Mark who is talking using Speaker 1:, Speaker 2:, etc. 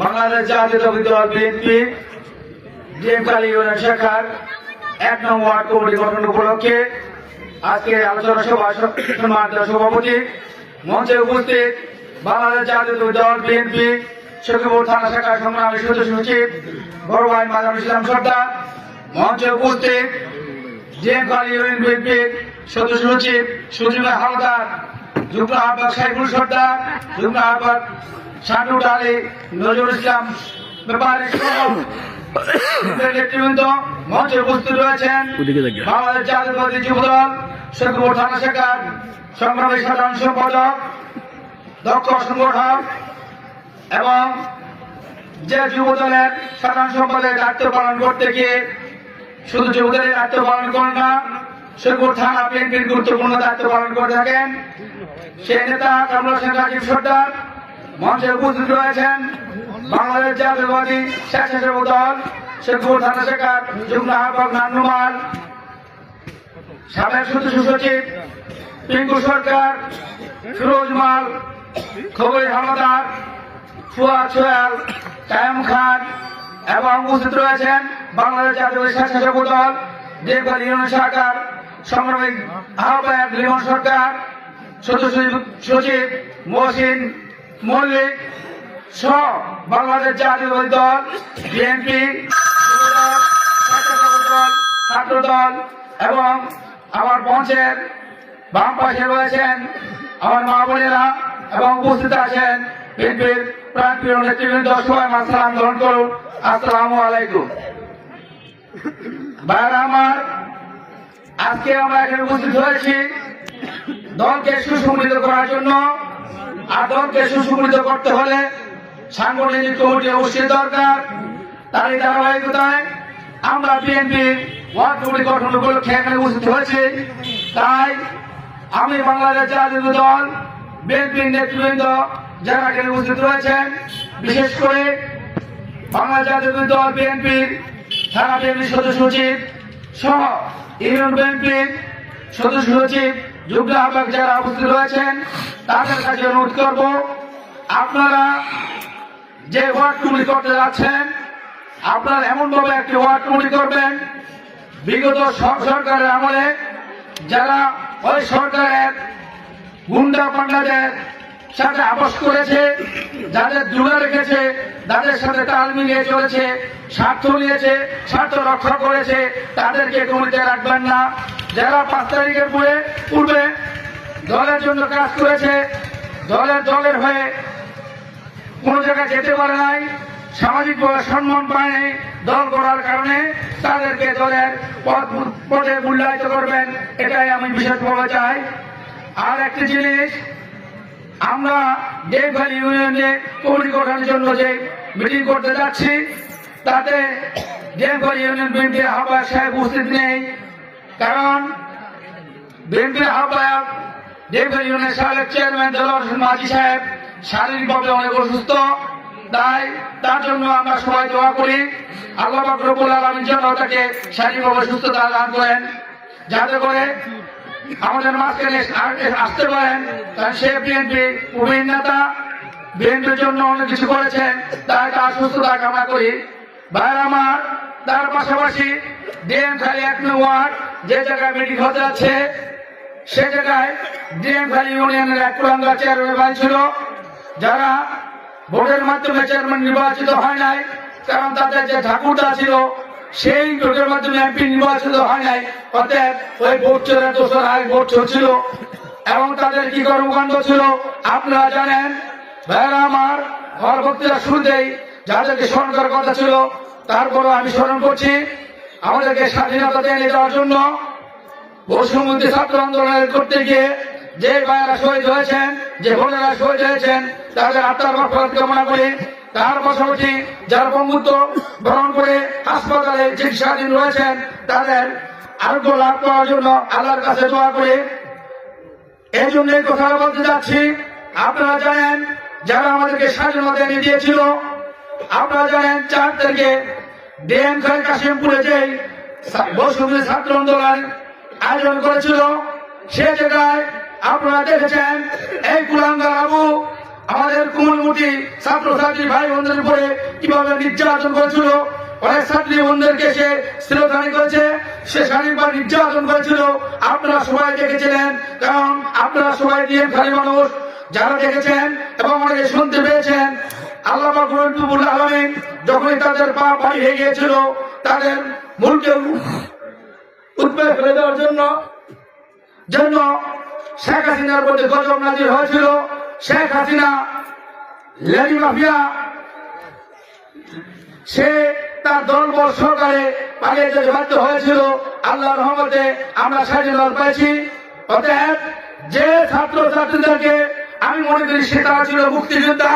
Speaker 1: বাংলাদেশ জাতীয়তাবাদী দল BNP ডিএমখালী union শাখার 1 নং ওয়ার্ড কমিটি গঠন উপলক্ষে আজকে আলোচনা সভা সম্মানিত সভাপতি মঞ্চে উপস্থিত বাংলাদেশ জাতীয়তাবাদী দল বিএনপি সখীপুর থানা শাখার সংগ্রামী সদস্য সচিব বড় ভাই মাজারুল ইসলাম সর্দার, মঞ্চে উপস্থিত ডিএমখালী ইউনিয়ন বিএনপির সদস্য সচিব সুজিব হালদার, যুগ্ম আহ্বায়ক সাইফুল সর্দার, যুগ্ম আহ্বায়ক শাহরুখ আলী, নজরুল ইসলাম ব্যাপারী নেতৃবৃন্দ মঞ্চে উপস্থিত রয়েছেন। বাংলাদেশ জাতীয়তাবাদী যুবদল সখীপুর থানা শাখার সংগ্রামী সাধারণ সম্পাদক, দক্ষ সংগঠক এবং যে যুবদলের সাধারণ সম্পাদকের দায়িত্ব পালন করতে গিয়ে শুধু যুবদলের দায়িত্ব পালন করেন না, সখীপুর থানা বিএনপির গুরুত্বপূর্ণ দায়িত্ব পালন করে থাকেন সেই নেতা কামরুল হোসেন রাজীব সর্দার মঞ্চে উপস্থিত রয়েছেন। বাংলাদেশ জাতীয়তাবাদী স্বেচ্ছাসেবক দল সখীপুর থানা শাখার যুগ্ম আহ্বায়ক নান্নুমাল, সাবেক সদস্য সচিব পিঙ্কু সরকার, ফিরোজ মাল, খবর হাওলাদার, ফুয়াদ সোহেল, কায়েম খান এবং উপস্থিত রয়েছেন বাংলাদেশ জাতীয়তাবাদী স্বেচ্ছাসেবক দল ডিএমখালী ইউনিয়ন শাখার সংগ্রামী আহ্বায়ক লিমন সরকার, সদস্য সচিব মহসিন মল্লিক সহ বাংলাদেশ জাতীয়তাবাদী দল বিএনপি, স্বেচ্ছাসেবক দল, ছাত্র দল এবং আমার মঞ্চের বাম পাশে রয়েছেন আমার মা বোনেরা এবং উপস্থিত আছেন বিএনপির প্রাণপ্রিয় নেতৃবৃন্দ। সবাই আমার সালাম গ্রহণ করুন। আসসালামু আলাইকুম। ভাইরা আমার, আজকে আমরা এখানে উপস্থিত হয়েছি দলকে সুসংগঠিত করার জন্য। আর দলকে সুসংগঠিত করতে হলে সাংগঠনিক কমিটি অবশ্যই দরকার। তারই ধারাবাহিকতায় আমরা বিএনপির ওয়ার্ড কমিটি গঠন উপলক্ষে এখানে উপস্থিত হয়েছি। তাই আমি বাংলাদেশ জাতীয়তাবাদী দল বিএনপির নেতৃবৃন্দ যারা এখানে উপস্থিত রয়েছেন, বিশেষ করে বাংলাদেশ জাতীয়তাবাদী দল বিএনপির থানা বিএনপির সদস্য সচিব সহ ইউনিয়ন বিএনপির সদস্য সচিব, যুগ্ম আহ্বায়ক যারা উপস্থিত রয়েছেন তাদের কাছে অনুরোধ করব, আপনারা যে ওয়ার্ড কমিটি করতে যাচ্ছেন আপনারা এমন ভাবে একটি ওয়ার্ড কমিটি করবেন বিগত সরকারের আমলে যারা ওই সরকারের গুন্ডা পান্ডাদের সাথে আপোষ করেছে, যাদের জুড়ে রেখেছে, যাদের সাথে তাল মিলিয়ে চলেছে, স্বার্থ নিয়েছে, স্বার্থ রক্ষা করেছে, তাদেরকে কমিটিতে রাখবেন না। যারা 5 তারিখের পূর্বে দলের জন্য কাজ করেছে, দলের হয়ে কোন জায়গায় যেতে পারে নাই, সামাজিকভাবে সম্মান পায়নি দল করার কারণে, তাদেরকে দলের পদে মূল্যায়িত করবেন, এটাই আমি বিশেষভাবে চাই। আর একটি জিনিস, আমরা ডিএমখালী ইউনিয়নে কমিটি গঠনের জন্য যে মিটিং করতে যাচ্ছি তাতে ডিএমখালী ইউনিয়ন বিএনপির আহ্বায়ক সাহেব উপস্থিত নেই, কারণ বিএনপির আহ্বায়ক ডিএমখালী ইউনিয়নের সাবেক চেয়ারম্যান দেলোয়ার হোসেন মাঝি সাহেব শারীরিকভাবে অনেক অসুস্থ। তাই তার জন্য আমরা সবাই দোয়া করি আল্লাহ পাক রব্বুল আলামিন যেন তাকে শারীরিকভাবে সুস্থতা দান করেন, যাতে করে আমাদের মাঝখানে আসতে পারেন। কারণ সে বিএনপি প্রবীণ নেতা, বিএনপির জন্য অনেক কিছু করেছেন, তাই তার সুস্থতা কামনা করি। ভাইয়ের আমার, তার পাশাপাশি ডিএমখালী 1 নং ওয়ার্ড যে জায়গায় মিটিং হতে যাচ্ছে সে জায়গায় ডিএমখালী ইউনিয়নের এক কুলাঙ্গা চেয়ারম্যান ছিল, যারা ভোটের মাধ্যমে চেয়ারম্যান নির্বাচিত হয় নাই, কারণ তাদের যে ঠাকুরদা ছিল সেই ভোটের মাধ্যমে এমপি নির্বাচিত হয় নাই, অতএব ওই ভোট চোরের দোষর আগে ভোট ছিল এবং তাদের কি কর্মকাণ্ড ছিল আপনারা জানেন। ভাইরা আমার, আমার বক্তৃতা শুরুতেই যাদেরকে স্মরণ করার কথা ছিল তারপরও আমি স্মরণ করছি, আমাদেরকে স্বাধীনতা এনে দেওয়ার জন্য বৈষম্যবিরোধী ছাত্র আন্দোলন করতে গিয়ে যে ভাইয়েরা শহীদ হয়েছেন, যে বোনেরা শহীদ হয়েছেন, তাদের আত্মার মাগফিরাত কামনা করি। তার পাশাপাশি যারা বঙ্গুত্ব গ্রহণ করে হাসপাতালে চিকিৎসাধীন রয়েছেন তাদের আরোগ্য লাভ করার জন্য আল্লাহর কাছে দোয়া করি। এই জন্যই কথা বলতে যাচ্ছি, আপনারা জানেন যারা আমাদেরকে স্বাধীনতা এনে দিয়েছিল, আপনারা জানেন 4 তারিখে ডিএমখালী কাশিমপুরে যে বৈষম্যবিরোধী ছাত্র আন্দোলন আয়োজন করেছিল সে জায়গায় আপনারা দেখেছেন এই কুলাঙ্গার আবু আমাদের কুমল কমিটি ছাত্রছাত্রী ভাই বোনদের উপরে কিভাবে নির্যাতন করেছিল, অনেক ছাত্রী বোনদেরকে সে স্থিরতানি করেছে, সে শারীরিকভাবে নির্যাতন করেছিল। আপনারা সবাই দেখেছিলেন, কারণ আপনারা সবাই দিয়ে খালি মানুষ যারা দেখেছেন এবং অনেকে শুনতে পেয়েছেন। আল্লাহ পাক রব্বুল আলামিন যখনই তাদের পা ভারী হয়ে গিয়েছিল, তাদের মূলকে উৎপে ফেলে দেওয়ার জন্য শেখ হাসিনার প্রতি গজব নাজির হয়েছিল। শেখ হাসিনা লেডি মাফিয়া, সে তার দলবল সরকারে পালিয়ে যেতে বাধ্য হয়েছিল। আল্লাহর রহমতে আমরা স্বাধীনতা পেয়েছি। অতএব যে ছাত্র ছাত্রীদেরকে আমি মনে করি সে তারা ছিল মুক্তিযোদ্ধা।